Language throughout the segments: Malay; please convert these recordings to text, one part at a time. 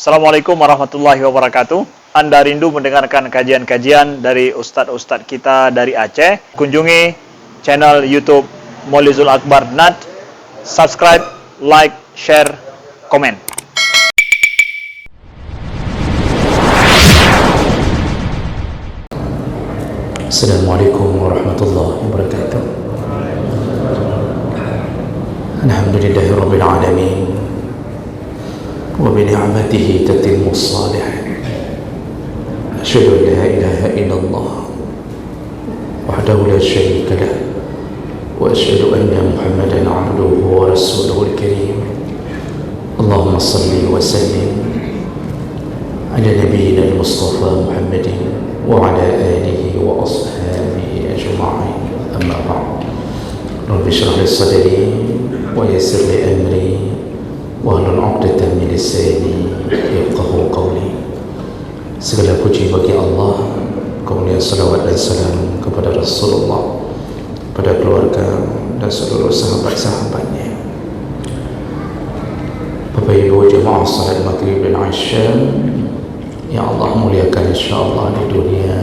Assalamualaikum warahmatullahi wabarakatuh. Anda rindu mendengarkan kajian-kajian dari ustadz-ustadz kita dari Aceh? Kunjungi channel YouTube Maulizul Akbar NAD. Subscribe, like, share, komen. Assalamualaikum warahmatullahi wabarakatuh. Alhamdulillahirabbil alamin. وبنعمته تتم الصالحات أشهد أن لا إله إلا الله وحده لا شريك له وأشهد أن محمدا عبده ورسوله الكريم اللهم صل وسلم على نبينا المصطفى محمد وعلى آله وأصحابه أجمعين أما بعد رب اشرح لي صدري ويسر لي أمري wahlul 'uqdatam min lisani yafqahu qawli. Segala puji bagi Allah, kemudian salawat dan salam kepada Rasulullah, pada keluarga dan seluruh sahabat-sahabatnya. Bapak Ibu jemaah salat maghrib dan isya yang Allah muliakan insyaallah di dunia,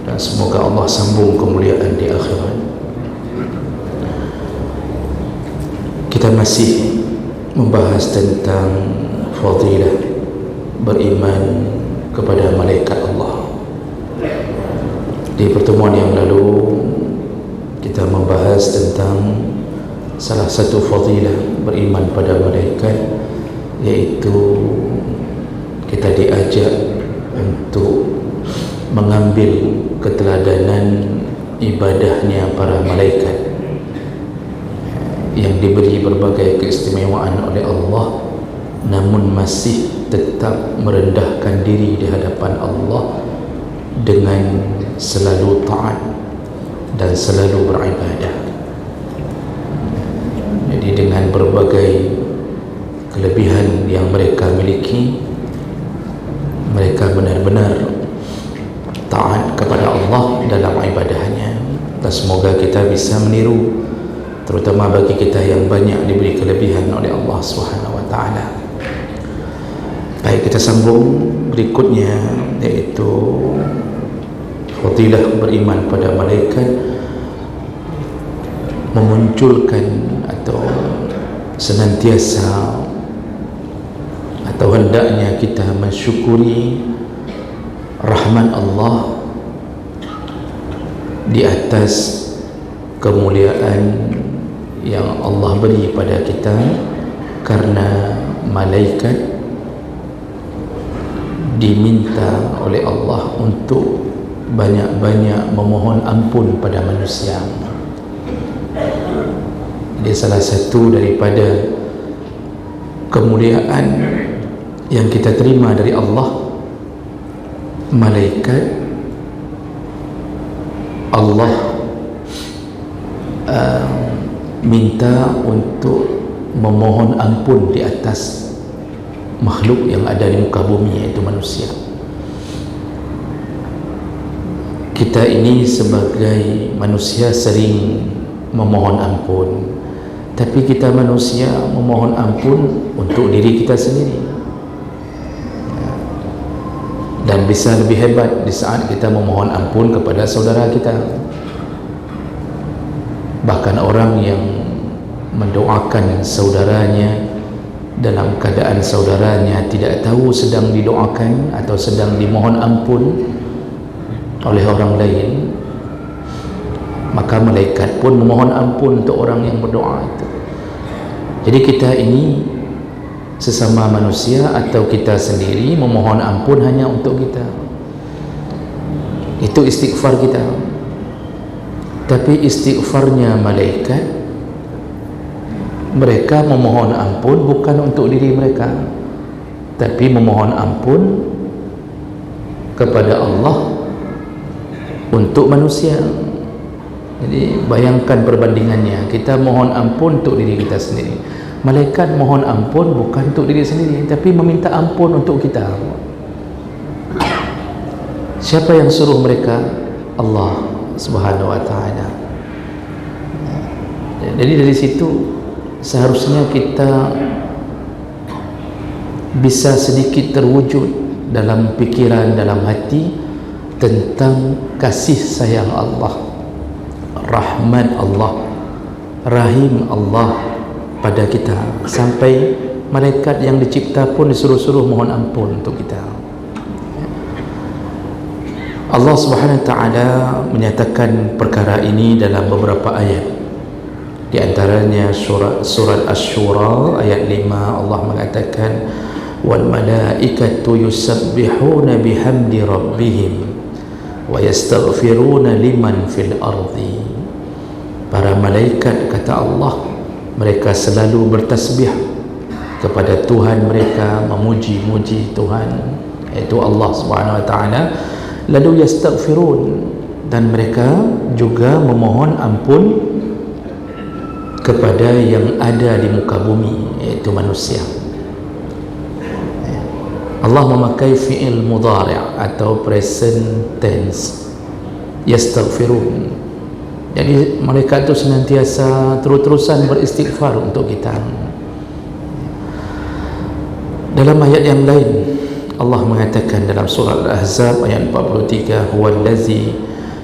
dan semoga Allah sambung kemuliaan di akhirat. Kita masih membahas tentang fadilah beriman kepada malaikat Allah. Di pertemuan yang lalu kita membahas tentang salah satu fadilah beriman pada malaikat, yaitu kita diajak untuk mengambil keteladanan ibadahnya para malaikat yang diberi berbagai keistimewaan oleh Allah, namun masih tetap merendahkan diri di hadapan Allah dengan selalu taat dan selalu beribadah. Jadi dengan berbagai kelebihan yang mereka miliki, mereka benar-benar taat kepada Allah dalam ibadahnya, dan semoga kita bisa meniru, terutama bagi kita yang banyak diberi kelebihan oleh Allah Subhanahu wa taala. Baik, kita sambung berikutnya, yaitu fadilah beriman pada malaikat memunculkan atau senantiasa atau hendaknya kita mensyukuri rahmat Allah di atas kemuliaan yang Allah beri pada kita, karena malaikat diminta oleh Allah untuk banyak-banyak memohon ampun pada manusia. Jadi salah satu daripada kemuliaan yang kita terima dari Allah, malaikat Allah minta untuk memohon ampun di atas makhluk yang ada di muka bumi, yaitu manusia. Kita ini sebagai manusia sering memohon ampun, tapi kita manusia memohon ampun untuk diri kita sendiri, dan bisa lebih hebat di saat kita memohon ampun kepada saudara kita. Bahkan orang yang mendoakan saudaranya dalam keadaan saudaranya tidak tahu sedang didoakan atau sedang dimohon ampun oleh orang lain, maka malaikat pun memohon ampun untuk orang yang berdoa itu. Jadi kita ini sesama manusia atau kita sendiri memohon ampun hanya untuk kita. Itu istighfar kita. Tapi istighfarnya malaikat, mereka memohon ampun bukan untuk diri mereka, tapi memohon ampun kepada Allah untuk manusia. Jadi bayangkan perbandingannya, kita mohon ampun untuk diri kita sendiri, malaikat mohon ampun bukan untuk diri sendiri, tapi meminta ampun untuk kita. Siapa yang suruh mereka? Allah Subhanahu wa ta'ala. Jadi dari situ seharusnya kita bisa sedikit terwujud dalam pikiran, dalam hati tentang kasih sayang Allah, rahmat Allah, rahim Allah pada kita, sampai malaikat yang dicipta pun disuruh-suruh mohon ampun untuk kita. Allah Subhanahu wa taala menyatakan perkara ini dalam beberapa ayat. Di antaranya surat Asy-Syura ayat 5, Allah mengatakan wal malaikatu yusabbihuna bihamdi rabbihim wa yastaghfiruna liman fil ardi. Para malaikat, kata Allah, mereka selalu bertasbih kepada Tuhan mereka, memuji-muji Tuhan, iaitu Allah Subhanahu wa taala. Lalu yastaghfirun, dan mereka juga memohon ampun kepada yang ada di muka bumi, iaitu manusia. Allah memakai fi'il mudhari' atau present tense, yastaghfirun. Jadi mereka itu senantiasa terus-terusan beristighfar untuk kita. Dalam ayat yang lain Allah mengatakan dalam surah Al-Ahzab ayat 43, huwallazi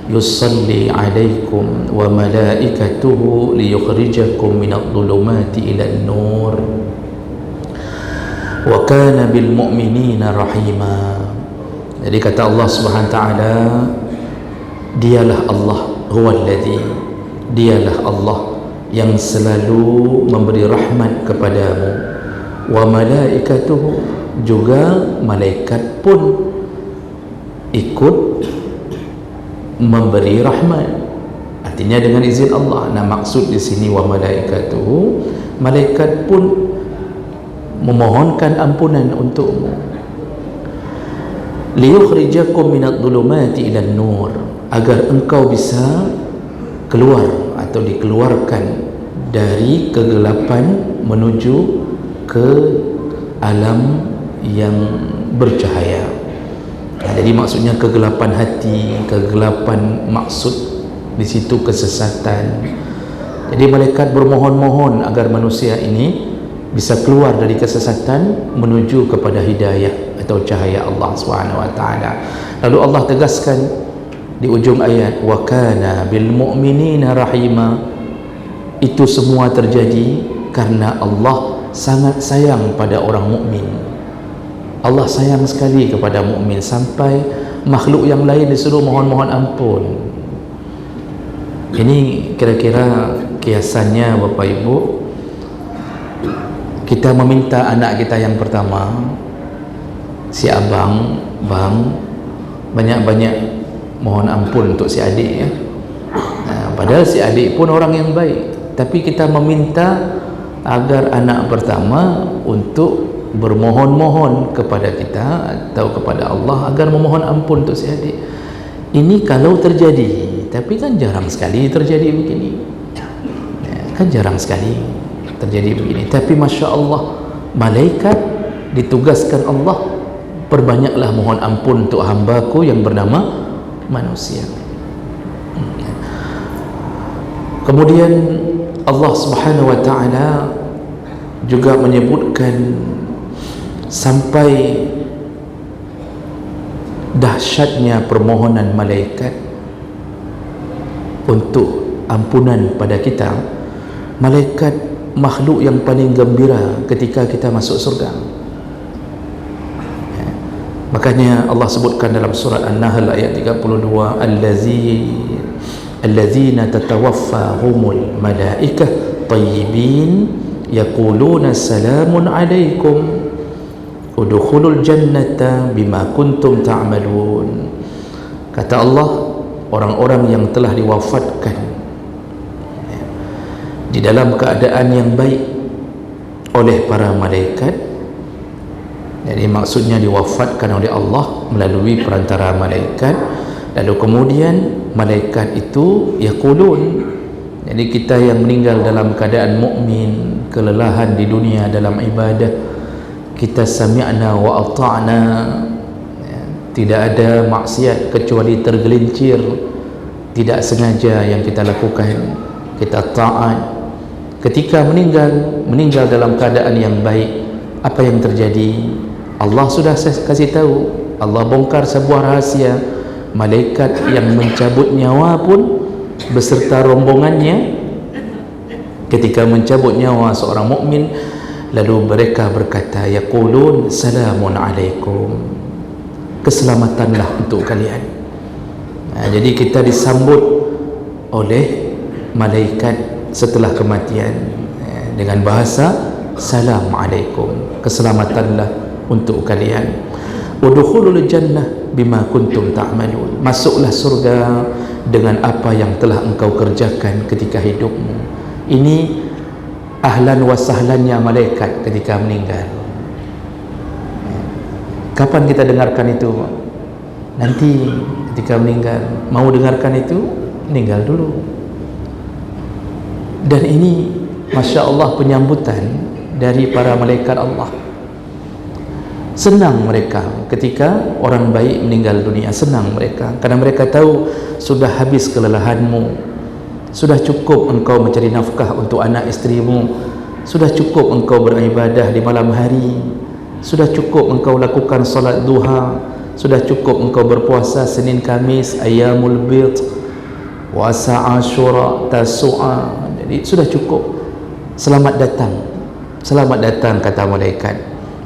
yusalli alaikum wa malaikatuhu liyukhrijakum minadh dhulumati ilan nur wa kana bil mu'minina rahima. Jadi kata Allah Subhanahu wa taala, dialah Allah, huwallazi, dialah Allah yang selalu memberi rahmat kepadamu, wa malaikatuhu, juga malaikat pun ikut memberi rahmat. Artinya dengan izin Allah. Nah, maksud di sini wa malaikatuhu, malaikat pun memohonkan ampunan untukmu. Liyukhrijakum minadh dhulumati ilan nur, agar engkau bisa keluar atau dikeluarkan dari kegelapan menuju ke alam yang bercahaya. Jadi maksudnya kegelapan hati, kegelapan maksud, di situ kesesatan. Jadi malaikat bermohon-mohon agar manusia ini bisa keluar dari kesesatan menuju kepada hidayah atau cahaya Allah Subhanahu wa taala. Lalu Allah tegaskan di ujung ayat, wa kana bil mu'minina rahima. Itu semua terjadi karena Allah sangat sayang pada orang mukmin. Allah sayang sekali kepada mukmin sampai makhluk yang lain disuruh mohon-mohon ampun. Ini kira-kira kiasannya Bapak Ibu. Kita meminta anak kita yang pertama, si abang, bang, banyak-banyak mohon ampun untuk si adik ya. Padahal si adik pun orang yang baik, tapi kita meminta agar anak pertama untuk bermohon-mohon kepada kita atau kepada Allah agar memohon ampun untuk si adik. Ini kalau terjadi, tapi kan jarang sekali terjadi begini ya, kan jarang sekali terjadi begini. Tapi Masya Allah, malaikat ditugaskan Allah, perbanyaklah mohon ampun untuk hambaku yang bernama manusia. Kemudian Allah Subhanahu wa ta'ala juga menyebutkan sampai dahsyatnya permohonan malaikat untuk ampunan pada kita. Malaikat makhluk yang paling gembira ketika kita masuk surga. Makanya Allah sebutkan dalam surat An-Nahl ayat 32, allazina tatawaffahumul malaikah tayyibin yaquluna salamun alaikum udkhulul jannata bima kuntum ta'malun. Kata Allah, orang-orang yang telah diwafatkan di dalam keadaan yang baik oleh para malaikat. Jadi maksudnya diwafatkan oleh Allah melalui perantara malaikat. Lalu kemudian malaikat itu yaqulun, jadi kita yang meninggal dalam keadaan mukmin, kelelahan di dunia dalam ibadah, kita sami'na wa ata'na, tidak ada maksiat kecuali tergelincir, tidak sengaja yang kita lakukan, kita taat. Ketika meninggal dalam keadaan yang baik, apa yang terjadi? Allah sudah kasih tahu, Allah bongkar sebuah rahasia. Malaikat yang mencabut nyawa pun beserta rombongannya ketika mencabut nyawa seorang mukmin, lalu mereka berkata, yaqulun salamun alaikum, keselamatanlah untuk kalian. Jadi kita disambut oleh malaikat setelah kematian dengan bahasa salam alaikum, keselamatanlah untuk kalian. Udkhulul jannah bima kuntum ta'malun, masuklah surga dengan apa yang telah engkau kerjakan ketika hidupmu. Ini ahlan wa sahlannya malaikat ketika meninggal. Kapan kita dengarkan itu? Nanti ketika meninggal. Mau dengarkan itu? Meninggal dulu. Dan ini Masya Allah penyambutan dari para malaikat Allah. Senang mereka ketika orang baik meninggal dunia, senang mereka karena mereka tahu sudah habis kelelahanmu, sudah cukup engkau mencari nafkah untuk anak istrimu, sudah cukup engkau beribadah di malam hari, sudah cukup engkau lakukan salat duha, sudah cukup engkau berpuasa Senin Kamis, Ayyamul Bid, puasa Ashura, Tasu'a. Jadi sudah cukup. Selamat datang kata malaikat,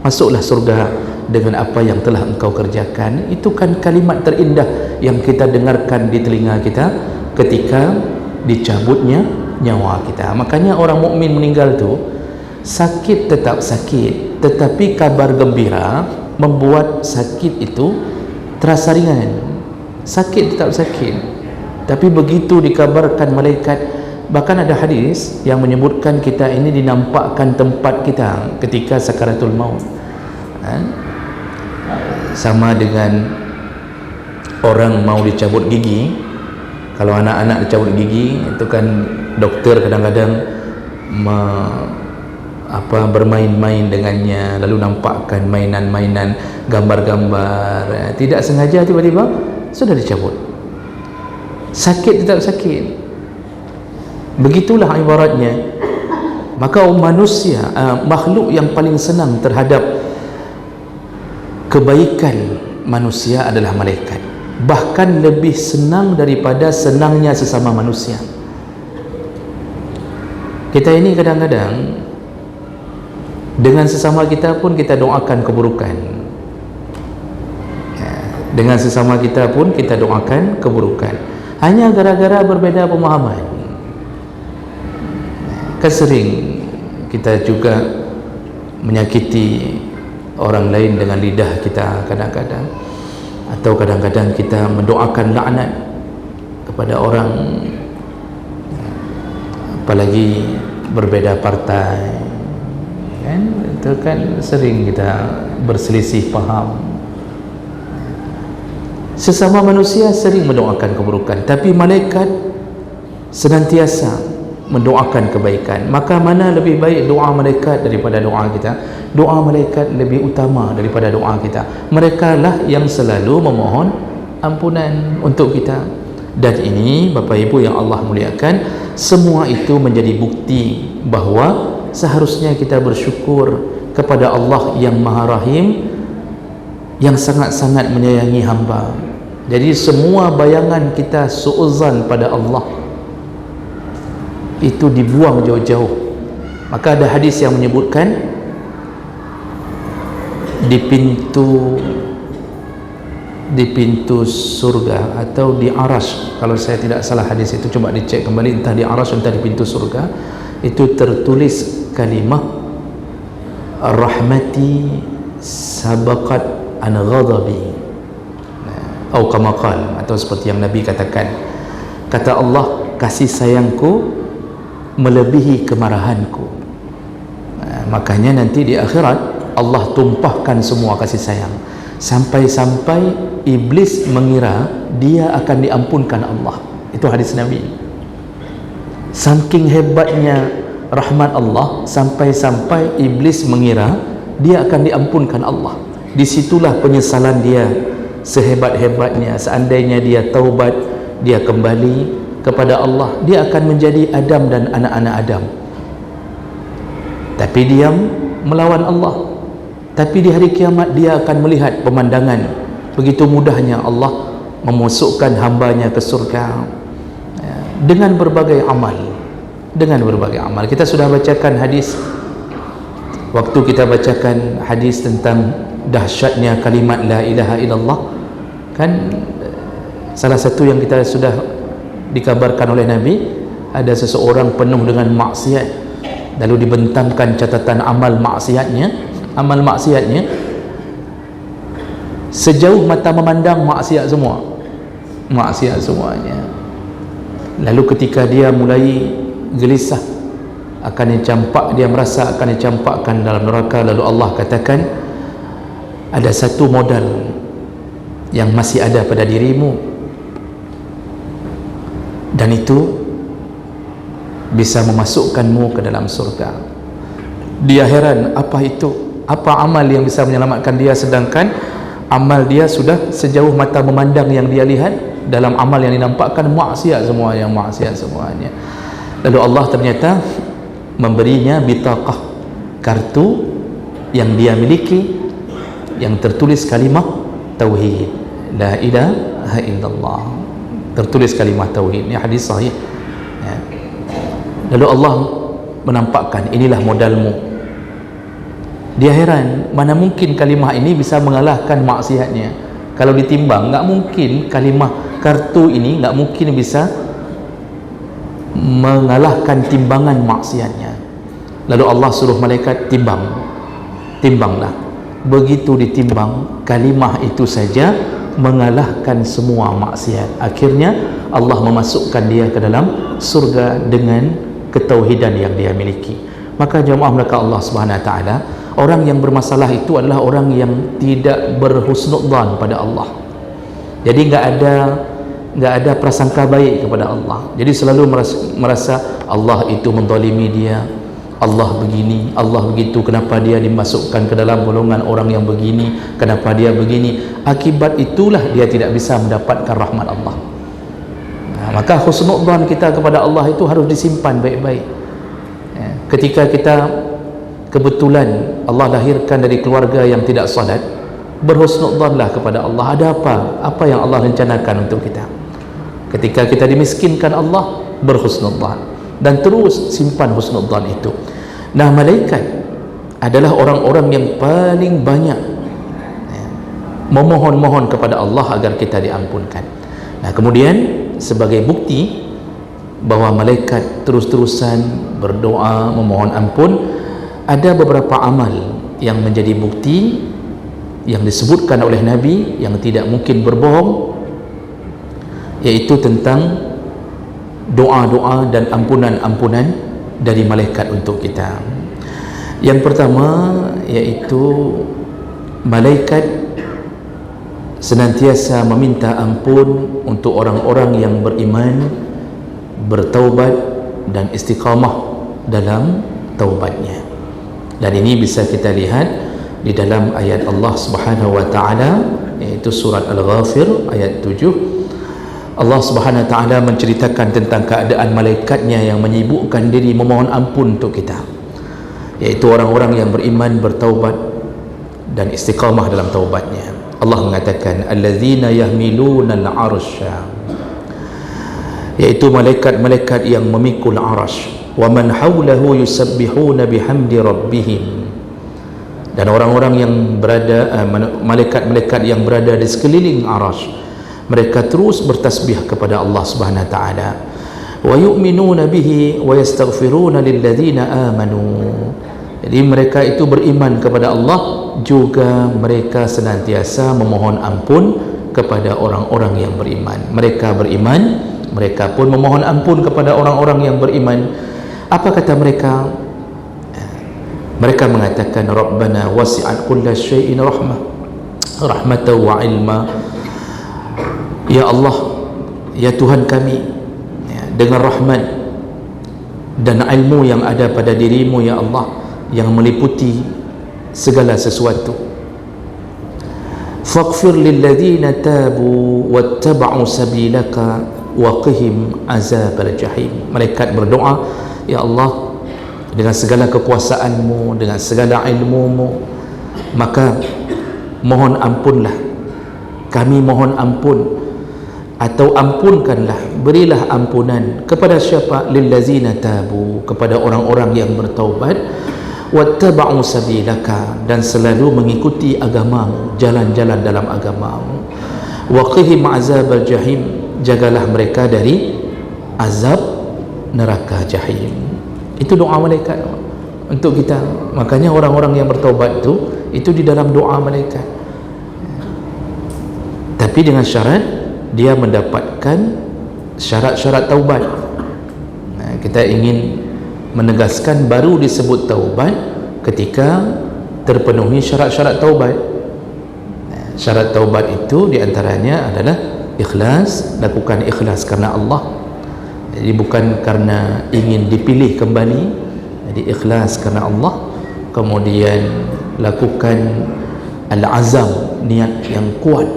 masuklah surga dengan apa yang telah engkau kerjakan. Itu kan kalimat terindah yang kita dengarkan di telinga kita ketika dicabutnya nyawa kita. Makanya orang mukmin meninggal tu sakit tetap sakit, tetapi kabar gembira membuat sakit itu terasa ringan. Sakit tetap sakit, tapi begitu dikabarkan malaikat, bahkan ada hadis yang menyebutkan kita ini dinampakkan tempat kita ketika sakaratul maut. Sama dengan orang mau dicabut gigi. Kalau anak-anak dicabut gigi itu kan dokter kadang-kadang bermain-main dengannya, lalu nampakkan mainan-mainan, gambar-gambar, tidak sengaja tiba-tiba sudah dicabut. Sakit tetap sakit. Begitulah ibaratnya. Maka manusia, makhluk yang paling senang terhadap kebaikan manusia adalah malaikat, bahkan lebih senang daripada senangnya sesama manusia. Kita ini kadang-kadang dengan sesama kita pun kita doakan keburukan, dengan sesama kita pun kita doakan keburukan, hanya gara-gara berbeda pemahaman. Sering kita juga menyakiti orang lain dengan lidah kita kadang-kadang, atau kadang-kadang kita mendoakan laknat kepada orang, apalagi berbeda partai kan, itu kan sering kita berselisih paham. Sesama manusia sering mendoakan keburukan, tapi malaikat senantiasa mendoakan kebaikan. Maka mana lebih baik doa malaikat daripada doa kita? Doa malaikat lebih utama daripada doa kita. Mereka lah yang selalu memohon ampunan untuk kita. Dan ini Bapak Ibu yang Allah muliakan, semua itu menjadi bukti bahawa seharusnya kita bersyukur kepada Allah yang Maha Rahim, yang sangat-sangat menyayangi hamba. Jadi semua bayangan kita su'uzan pada Allah itu dibuang jauh-jauh. Maka ada hadis yang menyebutkan di pintu surga atau di Arasy, kalau saya tidak salah hadis itu, coba dicek kembali, entah di Arasy entah di pintu surga, itu tertulis kalimah rahmati sabaqat an ghadabi, atau kama qala, atau seperti yang Nabi katakan, kata Allah, kasih sayangku melebihi kemarahanku. Makanya nanti di akhirat Allah tumpahkan semua kasih sayang, sampai-sampai iblis mengira dia akan diampunkan Allah. Itu hadis Nabi. Saking hebatnya rahmat Allah, sampai-sampai iblis mengira dia akan diampunkan Allah. Disitulah penyesalan dia sehebat-hebatnya. Seandainya dia taubat, dia kembali kepada Allah, dia akan menjadi Adam dan anak-anak Adam. Tapi diam melawan Allah, Tapi di hari kiamat dia akan melihat pemandangan begitu mudahnya Allah memasukkan hambanya ke surga dengan berbagai amal. Dengan berbagai amal. Kita sudah bacakan hadis, waktu kita bacakan hadis tentang dahsyatnya kalimat la ilaha illallah, kan salah satu yang kita sudah dikabarkan oleh Nabi, ada seseorang penuh dengan maksiat, lalu dibentangkan catatan amal maksiatnya sejauh mata memandang, maksiat semuanya. Lalu ketika dia mulai gelisah akan dicampak, dia merasa akan dicampakkan dalam neraka, lalu Allah katakan, ada satu modal yang masih ada pada dirimu, dan itu bisa memasukkanmu ke dalam surga. Dia heran, apa itu? Apa amal yang bisa menyelamatkan dia, sedangkan amal dia sudah sejauh mata memandang yang dia lihat, dalam amal yang dinampakkan maksiat semuanya. Lalu Allah ternyata memberinya bitaqah, kartu yang dia miliki yang tertulis kalimah tauhid, la ilaha illallah, tertulis kalimah tauhid. Ini hadis sahih ya. Lalu Allah menampakkan, inilah modalmu. Dia heran, mana mungkin kalimah ini bisa mengalahkan maksiatnya. Kalau ditimbang, nggak mungkin kalimah kartu ini nggak mungkin bisa mengalahkan timbangan maksiatnya. Lalu Allah suruh malaikat timbanglah. Begitu ditimbang, kalimah itu saja mengalahkan semua maksiat. Akhirnya Allah memasukkan dia ke dalam surga dengan ketauhidan yang dia miliki. Maka jemaah mereka Allah Subhanahu wa taala, orang yang bermasalah itu adalah orang yang tidak berhusnudzan pada Allah. Jadi enggak ada prasangka baik kepada Allah. Jadi selalu merasa Allah itu menzalimi dia, Allah begini, Allah begitu, kenapa dia dimasukkan ke dalam golongan orang yang begini, kenapa dia begini. Akibat itulah dia tidak bisa mendapatkan rahmat Allah. Maka husnudzan kita kepada Allah itu harus disimpan baik-baik. Ketika kita kebetulan Allah lahirkan dari keluarga yang tidak salat, berhusnudzanlah kepada Allah. Ada apa yang Allah rencanakan untuk kita. Ketika kita dimiskinkan Allah, berhusnudzan, dan terus simpan husnudzan itu. Nah, malaikat adalah orang-orang yang paling banyak memohon kepada Allah agar kita diampunkan. Nah, kemudian sebagai bukti bahwa malaikat terus-terusan berdoa memohon ampun, ada beberapa amal yang menjadi bukti yang disebutkan oleh Nabi yang tidak mungkin berbohong, yaitu tentang doa-doa dan ampunan-ampunan dari malaikat untuk kita. Yang pertama yaitu malaikat senantiasa meminta ampun untuk orang-orang yang beriman, bertaubat dan istiqamah dalam taubatnya. Dan ini bisa kita lihat di dalam ayat Allah Subhanahu wa taala, yaitu surat Al-Ghafir ayat 7. Allah Subhanahu wa taala menceritakan tentang keadaan malaikatnya yang menyibukkan diri memohon ampun untuk kita, yaitu orang-orang yang beriman, bertaubat dan istiqamah dalam taubatnya. Allah mengatakan allazina yahmiluna al-arsya, yaitu malaikat-malaikat yang memikul arasy, wa man hawlahu yusabbihuna bihamdi rabbihim, dan orang-orang yang berada malaikat-malaikat yang berada di sekeliling arasy, mereka terus bertasbih kepada Allah Subhanahu wa taala. Wa yu'minuna bihi wa yastaghfiruna lilladzina amanu, jadi mereka itu beriman kepada Allah, juga mereka senantiasa memohon ampun kepada orang-orang yang beriman. Mereka beriman, mereka pun memohon ampun kepada orang-orang yang beriman. Apa kata mereka? Mereka mengatakan Rabbana wasi'at kulla syai'in rahmatan wa ilma. Ya Allah, ya Tuhan kami, dengan rahmat dan ilmu yang ada pada dirimu ya Allah, yang meliputi segala sesuatu. Faghfir lilladzina tabu wattaba'u sabilaka wa qihim azabal jahim. Malaikat berdoa, ya Allah, dengan segala kekuasaanmu, dengan segala ilmumu, maka mohon ampunlah, kami mohon ampun, atau ampunkanlah, berilah ampunan kepada siapa? Lillazina tabu, kepada orang-orang yang bertaubat, wattaba'u sabilaka, dan selalu mengikuti agamamu, jalan-jalan dalam agamamu, waqihim azabal jahim, jagalah mereka dari azab neraka jahim. Itu doa malaikat untuk kita. Makanya orang-orang yang bertaubat itu di dalam doa malaikat, tapi dengan syarat dia mendapatkan syarat-syarat taubat. Kita ingin menegaskan baru disebut taubat ketika terpenuhi syarat-syarat taubat. Syarat taubat itu diantaranya adalah ikhlas, lakukan ikhlas karena Allah. Jadi bukan karena ingin dipilih kembali, jadi ikhlas karena Allah. Kemudian lakukan al-azam, niat yang kuat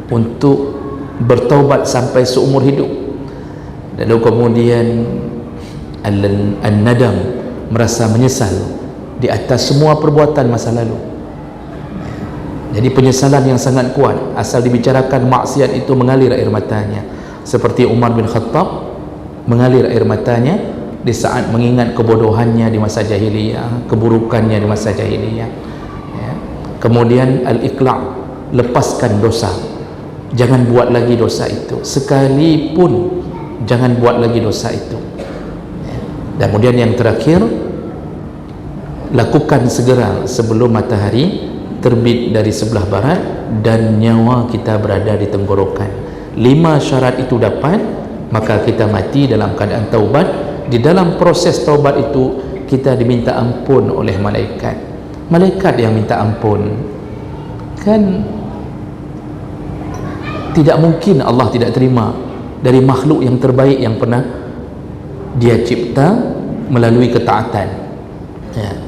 untuk bertaubat sampai seumur hidup. Lalu kemudian an-nadam, merasa menyesal di atas semua perbuatan masa lalu. Jadi penyesalan yang sangat kuat. Asal dibicarakan maksiat itu mengalir air matanya, seperti Umar bin Khattab mengalir air matanya di saat mengingat kebodohannya di masa jahiliyah, keburukannya di masa jahiliyah. Kemudian al-iqla', lepaskan dosa, jangan buat lagi dosa itu, sekalipun jangan buat lagi dosa itu. Dan kemudian yang terakhir, lakukan segera sebelum matahari terbit dari sebelah barat dan nyawa kita berada di tenggorokan. 5 syarat itu dapat, maka kita mati dalam keadaan taubat. Di dalam proses taubat itu kita diminta ampun oleh malaikat. Malaikat yang minta ampun. Kan tidak mungkin Allah tidak terima dari makhluk yang terbaik yang pernah Dia cipta melalui ketaatan.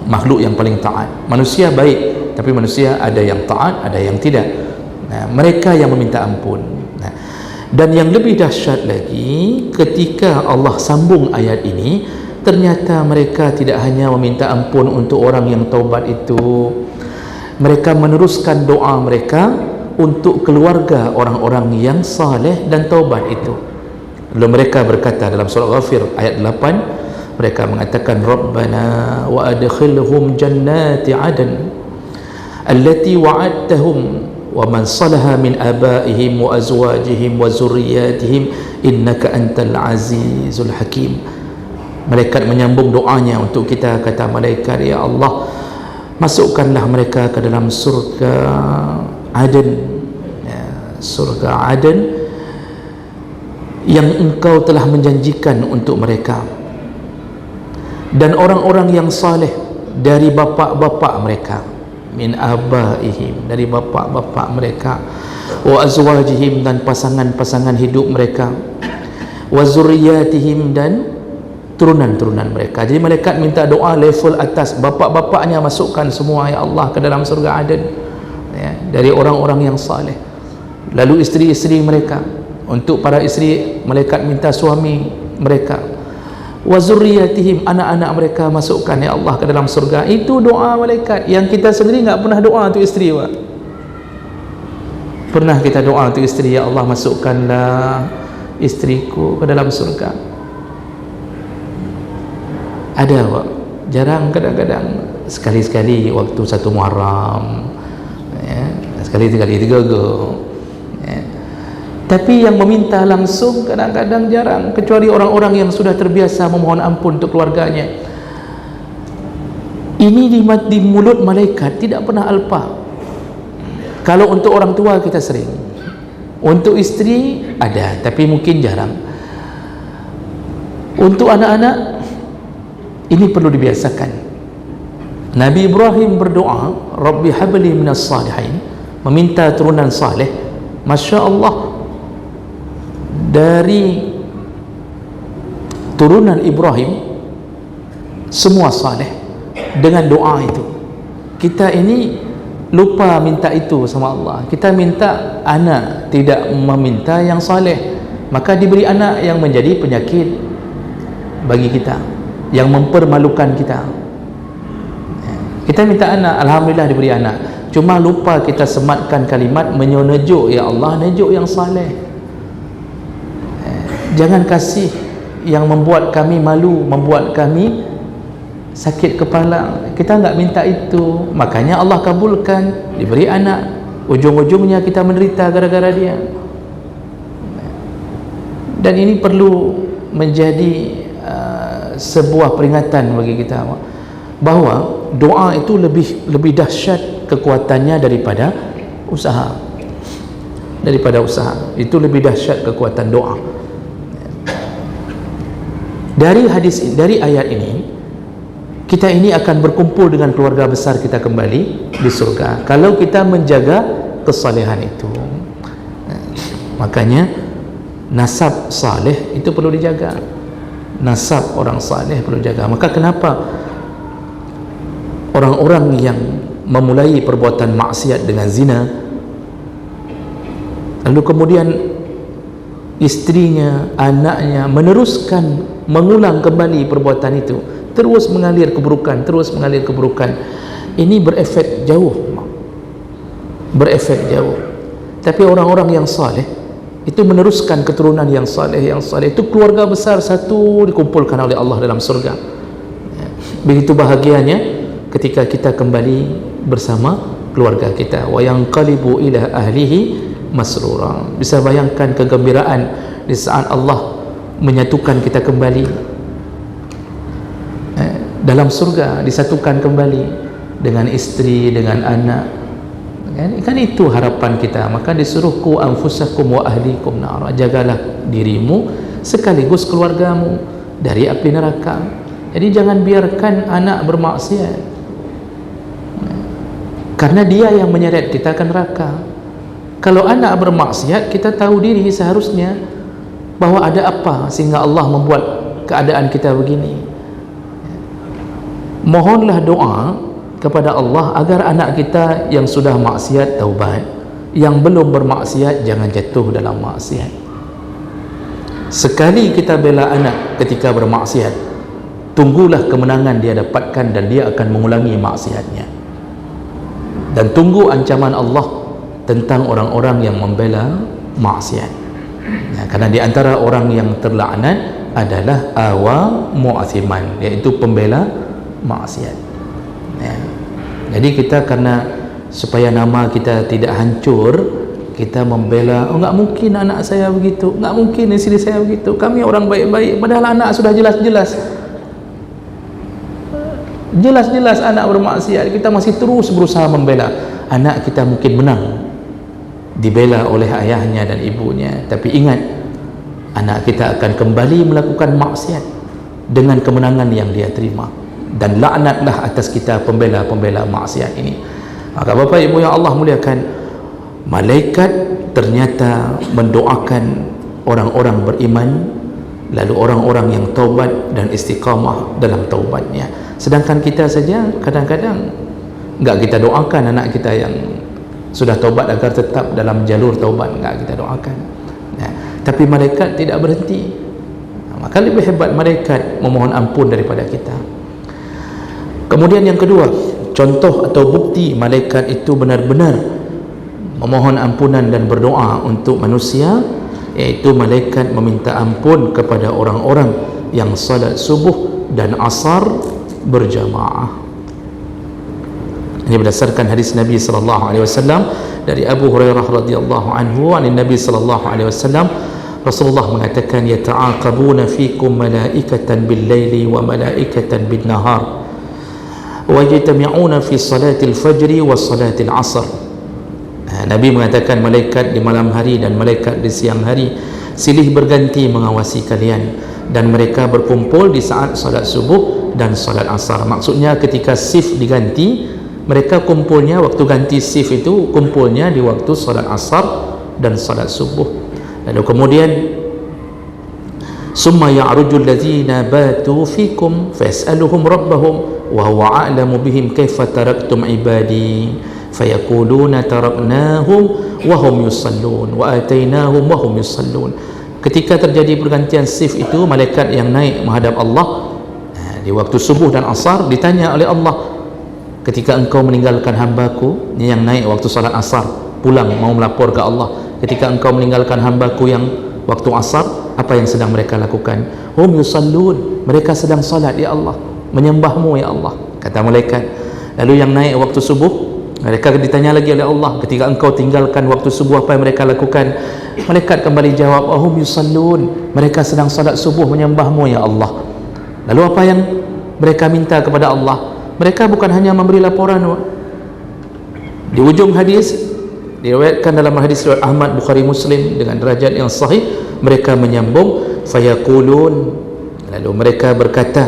Makhluk yang paling taat. Manusia baik, tapi manusia ada yang taat, ada yang tidak. Mereka yang meminta ampun. Dan yang lebih dahsyat lagi, ketika Allah sambung ayat ini, ternyata mereka tidak hanya meminta ampun untuk orang yang taubat itu, mereka meneruskan doa mereka untuk keluarga orang-orang yang saleh dan taubat itu. Lalu mereka berkata dalam surah Ghafir ayat 8, mereka mengatakan, Rabbana wa adkhilhum jannati adan allati wa'adtahum wa man salaha min abaihim wa azwajihim wa zurriyatihim innaka antal azizul hakim. Malaikat menyambung doanya untuk kita. Kata malaikat, ya Allah, masukkanlah mereka ke dalam surga Aden, surga Aden yang engkau telah menjanjikan untuk mereka, dan orang-orang yang saleh dari bapa-bapa mereka, min abaihim, dari bapa-bapa mereka, wa azwajihim, dan pasangan-pasangan hidup mereka, wa zurriyatihim, dan turunan-turunan mereka. Jadi malaikat minta doa level atas, bapa-bapaknya masukkan semua ya Allah ke dalam surga Aden, dari orang-orang yang saleh. Lalu isteri-isteri mereka, untuk para isteri malaikat minta suami mereka, wa zurriyatihim, anak-anak mereka masukkan ya Allah ke dalam surga. Itu doa malaikat yang kita sendiri enggak pernah doa untuk isteri, Pak. Pernah kita doa untuk isteri, ya Allah masukkanlah istriku ke dalam surga? Ada, Pak. Jarang, kadang-kadang sekali-sekali waktu 1 Muharram, sekali-sekali 3 go. Tapi yang meminta langsung kadang-kadang jarang, kecuali orang-orang yang sudah terbiasa memohon ampun untuk keluarganya. Ini di mulut malaikat tidak pernah alpa. Kalau untuk orang tua kita sering, untuk istri ada, tapi mungkin jarang. Untuk anak-anak ini perlu dibiasakan. Nabi Ibrahim berdoa, Rabbi habli minas salihin, meminta turunan saleh. Masya Allah, dari turunan Ibrahim semua saleh dengan doa itu. Kita ini lupa minta itu sama Allah. Kita minta anak, tidak meminta yang saleh, maka diberi anak yang menjadi penyakit bagi kita, yang mempermalukan kita. Kita minta anak, alhamdulillah diberi anak. Cuma lupa kita sematkan kalimat menyonejuk, ya Allah nejuk yang saleh. Jangan kasih yang membuat kami malu, membuat kami sakit kepala. Kita enggak minta itu, makanya Allah kabulkan, diberi anak. Ujung-ujungnya kita menderita gara-gara dia. Dan ini perlu menjadi sebuah peringatan bagi kita bahawa doa itu lebih dahsyat kekuatannya daripada usaha. Itu lebih dahsyat kekuatan doa. Dari ayat ini, kita ini akan berkumpul dengan keluarga besar kita kembali di surga kalau kita menjaga kesalehan itu. Makanya nasab saleh itu perlu dijaga. Nasab orang saleh perlu dijaga. Maka kenapa orang-orang yang memulai perbuatan maksiat dengan zina, lalu kemudian istrinya, anaknya meneruskan mengulang kembali perbuatan itu, terus mengalir keburukan, ini berefek jauh. Tapi orang-orang yang saleh itu meneruskan keturunan yang saleh, itu keluarga besar satu dikumpulkan oleh Allah dalam surga. Begitu bahagianya ketika kita kembali bersama keluarga kita. Wa yanqalibu ila ahlihi masrura. Bisa bayangkan kegembiraan di saat Allah menyatukan kita kembali dalam surga, disatukan kembali dengan istri, dengan anak. Kan itu harapan kita. Maka disuruh ku anfusakum wa ahlikum nar, jagalah dirimu sekaligus keluargamu dari api neraka. Jadi jangan biarkan anak bermaksiat, karena dia yang menyeret kita ke neraka. Kalau anak bermaksiat, kita tahu diri seharusnya bahwa ada apa sehingga Allah membuat keadaan kita begini. Mohonlah doa kepada Allah agar anak kita yang sudah maksiat taubat, yang belum bermaksiat jangan jatuh dalam maksiat. Sekali kita bela anak ketika bermaksiat, tunggulah kemenangan dia dapatkan dan dia akan mengulangi maksiatnya. Dan tunggu ancaman Allah tentang orang-orang yang membela maksiat. Karena di antara orang yang terlaknat adalah awa mu'athiman, iaitu pembela maksiat. Jadi kita karena supaya nama kita tidak hancur, kita membela, oh enggak mungkin anak saya begitu, enggak mungkin istri saya begitu, kami orang baik-baik, padahal anak sudah jelas-jelas anak bermaksiat, kita masih terus berusaha membela. Anak kita mungkin menang dibela oleh ayahnya dan ibunya, tapi ingat, anak kita akan kembali melakukan maksiat dengan kemenangan yang dia terima. Dan laknatlah atas kita pembela-pembela maksiat ini. Maka Bapak Ibu yang Allah muliakan, malaikat ternyata mendoakan orang-orang beriman, lalu orang-orang yang taubat dan istiqamah dalam taubatnya. Sedangkan kita saja kadang-kadang enggak kita doakan anak kita yang sudah taubat agar tetap dalam jalur taubat, enggak kita doakan. Tapi malaikat tidak berhenti. Maka lebih hebat malaikat memohon ampun daripada kita. Kemudian yang kedua, contoh atau bukti malaikat itu benar-benar memohon ampunan dan berdoa untuk manusia, iaitu malaikat meminta ampun kepada orang-orang yang salat subuh dan asar berjamaah. Ini berdasarkan hadis Nabi sallallahu alaihi wasallam dari Abu Hurairah radhiyallahu anhu, an Nabi sallallahu alaihi wasallam, Rasulullah mengatakan, yata'aqabuna fikum malaikatan bil-laili wa malaikatan bin-nahar wa yajtami'una fi salatil fajri wa salatil asr. Nabi mengatakan malaikat di malam hari dan malaikat di siang hari silih berganti mengawasi kalian, dan mereka berkumpul di saat salat subuh dan salat asar. Maksudnya ketika shift diganti, mereka kumpulnya waktu ganti shift itu, kumpulnya di waktu salat asar dan salat subuh. Lalu kemudian summa ya'rujul ladzina batu fikum fas'aluhum rabbahum wa huwa a'lamu bihim kaifa taraktum ibadi fayaquluna taraknahum wa hum yusallun wa atainahum wa hum yusallun. Ketika terjadi pergantian shift itu, malaikat yang naik menghadap Allah di waktu subuh dan asar ditanya oleh Allah, ketika engkau meninggalkan hambaku yang naik waktu salat asar pulang mau melapor ke Allah, ketika engkau meninggalkan hambaku yang waktu asar, apa yang sedang mereka lakukan? Hum yusallun, mereka sedang salat ya Allah, menyembahmu ya Allah, kata malaikat. Lalu yang naik waktu subuh, mereka ditanya lagi oleh Allah, ketika engkau tinggalkan waktu subuh apa yang mereka lakukan? Malaikat kembali jawab, hum yusallun, mereka sedang salat subuh menyembahmu ya Allah. Lalu apa yang mereka minta kepada Allah? Mereka bukan hanya memberi laporan. Di ujung hadis diriwayatkan dalam hadis riwayat Ahmad, Bukhari, Muslim dengan derajat yang sahih, mereka menyambung fayaqulun, lalu mereka berkata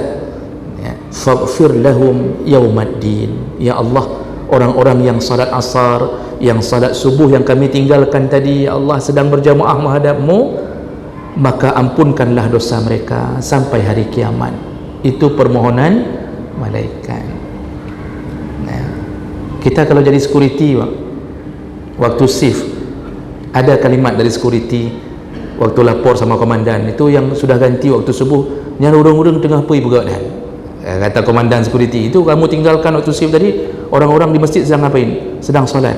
ya, faghfir lahum yaumaddin, ya Allah, orang-orang yang salat asar, yang salat subuh yang kami tinggalkan tadi ya Allah sedang berjamaah menghadap-Mu, maka ampunkanlah dosa mereka sampai hari kiamat. Itu permohonan malaikat. Nah, kita kalau jadi security waktu shift, ada kalimat dari security waktu lapor sama komandan itu yang sudah ganti waktu subuh, yang urung-urung tengah pergi begadang. Kata komandan security itu, kamu tinggalkan waktu shift tadi, orang-orang di masjid sedang ngapain? Sedang solat.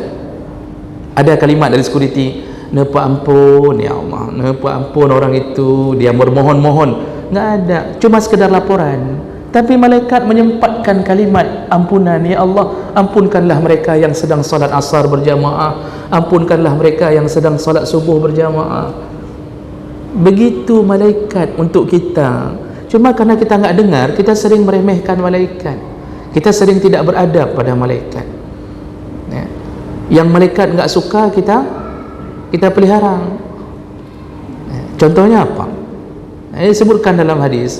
Ada kalimat dari security, nepa ampun ya Allah, nepa ampun orang itu, dia bermohon-mohon. Nggak ada, cuma sekedar laporan. Tapi malaikat menyempatkan kalimat ampunan, ya Allah, ampunkanlah mereka yang sedang salat asar berjamaah, ampunkanlah mereka yang sedang salat subuh berjamaah. Begitu malaikat untuk kita. Cuma karena kita nggak dengar, kita sering meremehkan malaikat, kita sering tidak beradab pada malaikat ya. Yang malaikat nggak suka kita pelihara ya. Contohnya apa? Disebutkan dalam hadis,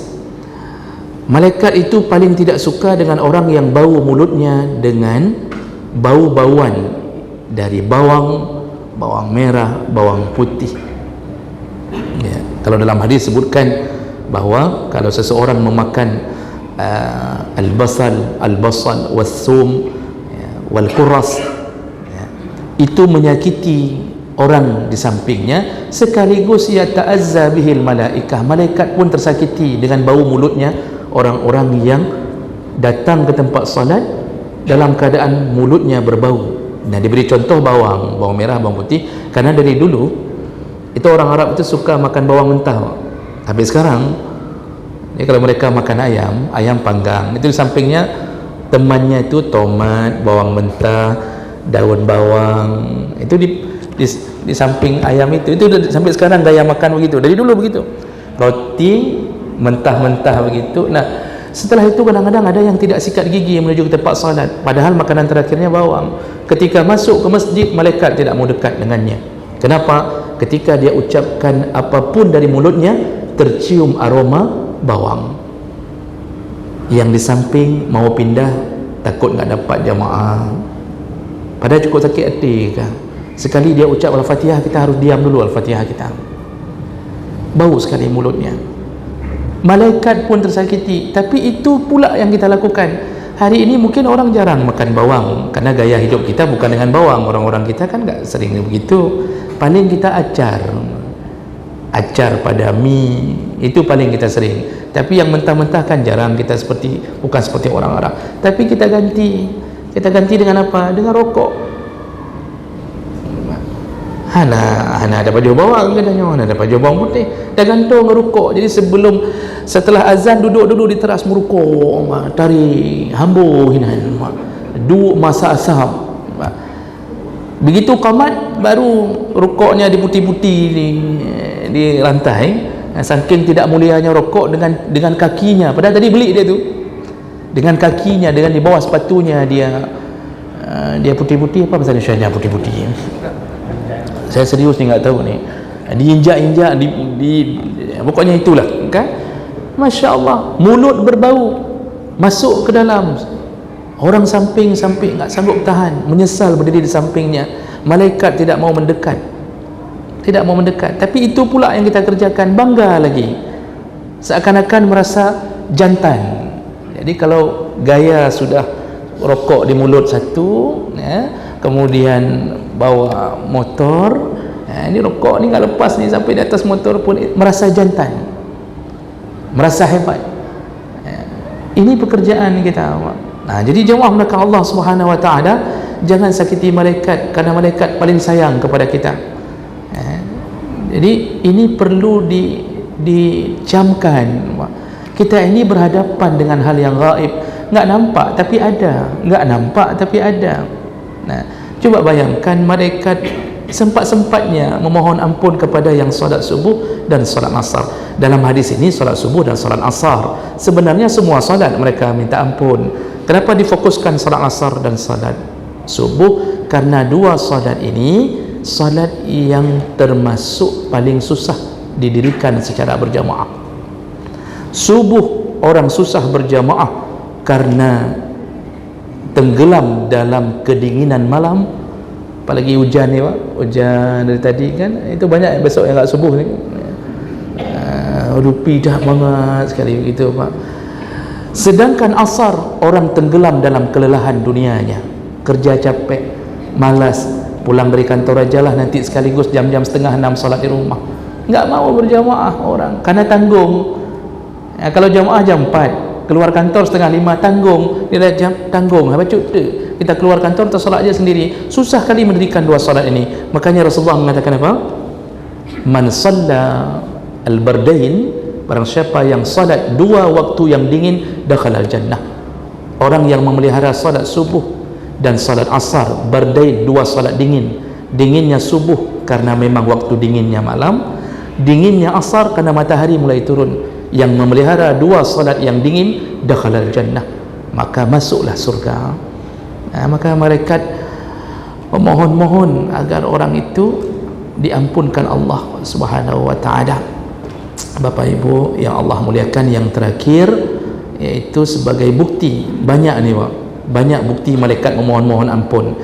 malaikat itu paling tidak suka dengan orang yang bau mulutnya dengan bau-bauan dari bawang merah, bawang putih ya. Kalau dalam hadis sebutkan bahawa kalau seseorang memakan al-basal was-sum ya, wal-quras ya, itu menyakiti orang di sampingnya, sekaligus ya ta'azza bihil malaikah, malaikat pun tersakiti dengan bau mulutnya orang-orang yang datang ke tempat salat dalam keadaan mulutnya berbau. Nah, diberi contoh bawang merah, bawang putih, karena dari dulu itu orang Arab itu suka makan bawang mentah. Tapi sekarang ini kalau mereka makan ayam panggang, itu di sampingnya temannya itu tomat, bawang mentah, daun bawang, itu di samping ayam itu sampai sekarang gaya makan begitu. Dari dulu begitu, roti mentah-mentah begitu. Nah, setelah itu kadang-kadang ada yang tidak sikat gigi menuju ke tempat salat, padahal makanan terakhirnya bawang. Ketika masuk ke masjid, malaikat tidak mau dekat dengannya. Kenapa? Ketika dia ucapkan apapun dari mulutnya, tercium aroma bawang. Yang di samping mau pindah, takut nggak dapat jamaah, padahal cukup sakit hati kan. Sekali dia ucap Al-Fatihah, kita harus diam dulu Al-Fatihah kita. Bau sekali mulutnya. Malaikat pun tersakiti. Tapi itu pula yang kita lakukan. Hari ini mungkin orang jarang makan bawang, karena gaya hidup kita bukan dengan bawang. Orang-orang kita kan nggak sering begitu. Paling kita acar pada mie, itu paling kita sering. Tapi yang mentah-mentah kan jarang kita, bukan seperti orang Arab. Tapi kita ganti dengan apa? Dengan rokok. Hana ada baju bawang katanya, Hana ada baju bawang putih, dah gantung rokok. Jadi setelah azan duduk di teras merokok, tarik hambur hinan, duk masak asap. Begitu qamat, baru rokoknya diputih-putih di lantai. Saking tidak mulianya rokok dengan kakinya, padahal tadi beli dia tu dengan kakinya, dengan di bawah sepatunya dia putih-putih. Apa pasal syahnya putih-putih? Saya serius ni, nggak tahu ni, diinjak-injak pokoknya itulah kan. Masya Allah, mulut berbau masuk ke dalam. Orang samping nggak sanggup tahan, menyesal berdiri di sampingnya. Malaikat tidak mau mendekat. Tapi itu pula yang kita kerjakan, bangga lagi, seakan-akan merasa jantan. Jadi kalau gaya sudah rokok di mulut satu ya, kemudian bawa motor, ini rokok ni nggak lepas ni sampai di atas motor pun merasa jantan, merasa hebat. Ini pekerjaan kita. Jadi jemaah belakang Allah Subhanahu wa taala, jangan sakiti malaikat, kerana malaikat paling sayang kepada kita. Jadi ini perlu dicamkan. Kita ini berhadapan dengan hal yang gaib, enggak nampak tapi ada, enggak nampak tapi ada. Cuba bayangkan malaikat sempat-sempatnya memohon ampun kepada yang solat subuh dan solat asar. Dalam hadis ini solat subuh dan solat asar, sebenarnya semua solat mereka minta ampun. Kenapa difokuskan solat asar dan solat subuh? Karena dua solat ini solat yang termasuk paling susah didirikan secara berjamaah. Subuh orang susah berjamaah karena tenggelam dalam kedinginan malam, apalagi hujan ni Pak, hujan dari tadi kan, itu banyak besok yang tak subuh ni, rupi dah banget sekali gitu Pak. Sedangkan asar orang tenggelam dalam kelelahan dunianya, kerja capek, malas, pulang dari kantor aja lah, nanti sekaligus jam-jam 5:30 solat di rumah. Enggak mau berjamaah orang karena tanggung. Kalau jamaah jam 4, keluar kantor 4:30, tanggung, dia jam tanggung, apa cuti, kita keluar kantor kita solat aja sendiri. Susah kali mendirikan dua solat ini. Makanya Rasulullah mengatakan apa? Man shalla al-bardain, barang siapa yang salat dua waktu yang dingin, dakhala al-jannah. Orang yang memelihara salat subuh dan salat asar, bardain, dua salat dingin. Dinginnya subuh karena memang waktu dinginnya malam, dinginnya asar karena matahari mulai turun. Yang memelihara dua salat yang dingin, dakhala al-jannah, maka masuklah surga. Maka malaikat memohon-mohon agar orang itu diampunkan Allah Subhanahu wa taala. Bapak Ibu yang Allah muliakan, yang terakhir yaitu sebagai bukti, banyak ni Pak, banyak bukti malaikat memohon-mohon ampun.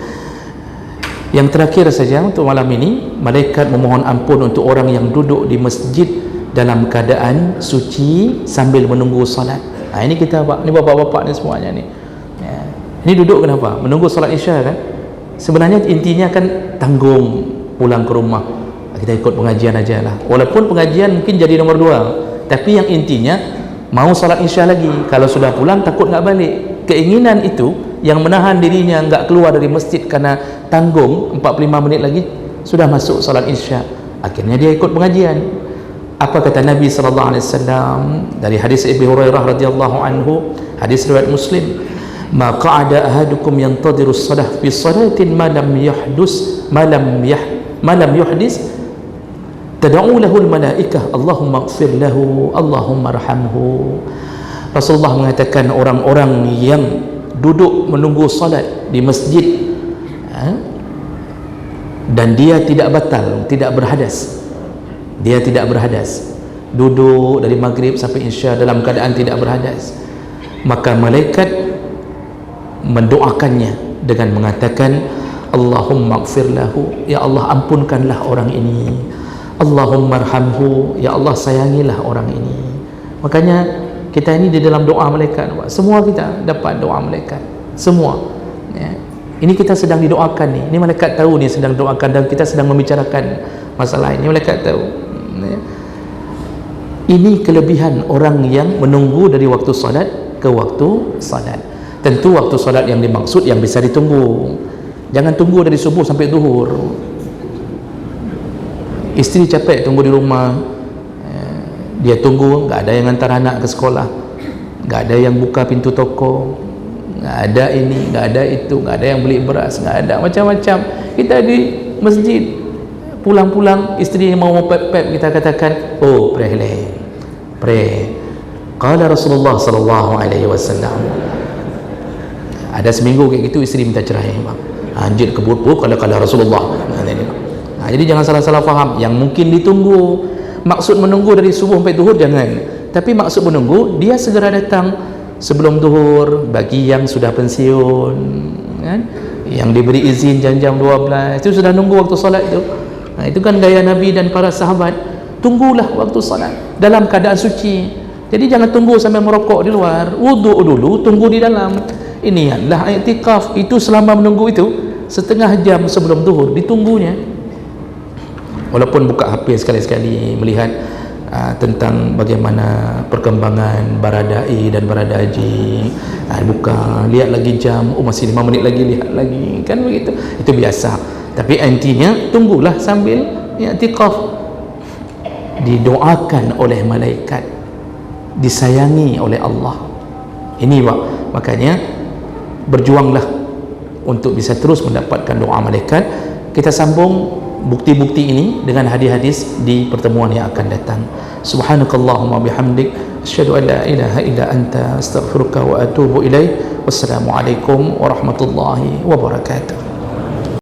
Yang terakhir saja untuk malam ini, malaikat memohon ampun untuk orang yang duduk di masjid dalam keadaan suci sambil menunggu salat. Ini kita Pak, ni bapak-bapak ni semuanya ni. Ini duduk kenapa? Menunggu salat Isya kan? Sebenarnya intinya kan tanggung pulang ke rumah, kita ikut pengajian aja lah, walaupun pengajian mungkin jadi nomor 2, tapi yang intinya mau salat Isya lagi. Kalau sudah pulang takut enggak balik. Keinginan itu yang menahan dirinya enggak keluar dari masjid karena tanggung 45 menit lagi sudah masuk salat Isya. Akhirnya dia ikut pengajian. Apa kata Nabi sallallahu alaihi wasallam dari hadis Abi Hurairah radhiyallahu anhu, hadis riwayat Muslim, ma qa'ada ahadukum yantadiru as-salah fi salatin ma lam yuhdis tad'u lahu al-malaikah Allahumma ighfir lahu Allahumma arhamhu. Rasulullah mengatakan orang-orang yang duduk menunggu salat di masjid dan dia tidak batal, tidak berhadas, dia tidak berhadas, duduk dari maghrib sampai Isya dalam keadaan tidak berhadas, maka malaikat mendoakannya dengan mengatakan Allahumma ighfir lahu, ya Allah ampunkanlah orang ini, Allahumma arhamhu, ya Allah sayangilah orang ini. Makanya kita ini di dalam doa malaikat, semua kita dapat doa malaikat, semua ya. Ini kita sedang didoakan ni, ini malaikat tahu ni sedang doakan dan kita sedang membicarakan masalah ini, malaikat tahu ya. Ini kelebihan orang yang menunggu dari waktu salat ke waktu salat. Tentu waktu salat yang dimaksud yang bisa ditunggu, jangan tunggu dari subuh sampai zuhur. Isteri capek tunggu di rumah, dia tunggu, enggak ada yang hantar anak ke sekolah, enggak ada yang buka pintu toko, enggak ada ini, enggak ada itu, enggak ada yang beli beras, enggak ada macam-macam. Kita di masjid, pulang-pulang isteri mau pep-pep, kita katakan, oh pray, pray. Qala Rasulullah sallallahu alaihi wasallam. Ada seminggu kayak gitu isteri minta cerai, bang. Anjir keburu kalau Rasulullah. Jadi jangan salah-salah faham. Yang mungkin ditunggu, maksud menunggu dari subuh sampai zuhur jangan. Tapi maksud menunggu dia segera datang sebelum zuhur bagi yang sudah pensiun, kan? Yang diberi izin jam-jam 12 itu sudah nunggu waktu solat itu. Itu kan gaya Nabi dan para sahabat. Tunggulah waktu solat dalam keadaan suci. Jadi jangan tunggu sampai merokok di luar. Wuduk dulu, tunggu di dalam. Ini adalah i'tikaf. Itu selama menunggu itu setengah jam sebelum zuhur ditunggunya. Walaupun buka HP sekali-sekali melihat tentang bagaimana perkembangan Baradae dan Barada Haji. Buka, lihat lagi jam, masih 5 minit lagi, lihat lagi, kan begitu. Itu biasa. Tapi intinya tunggulah sambil i'tikaf, didoakan oleh malaikat, disayangi oleh Allah. Ini Pak, makanya berjuanglah untuk bisa terus mendapatkan doa malaikat. Kita sambung bukti-bukti ini dengan hadis-hadis di pertemuan yang akan datang. Subhanakallahumma bihamdik, asyhadu an la ilaha illa anta, astaghfiruka wa atubu ilaik. Wassalamualaikum warahmatullahi wabarakatuh.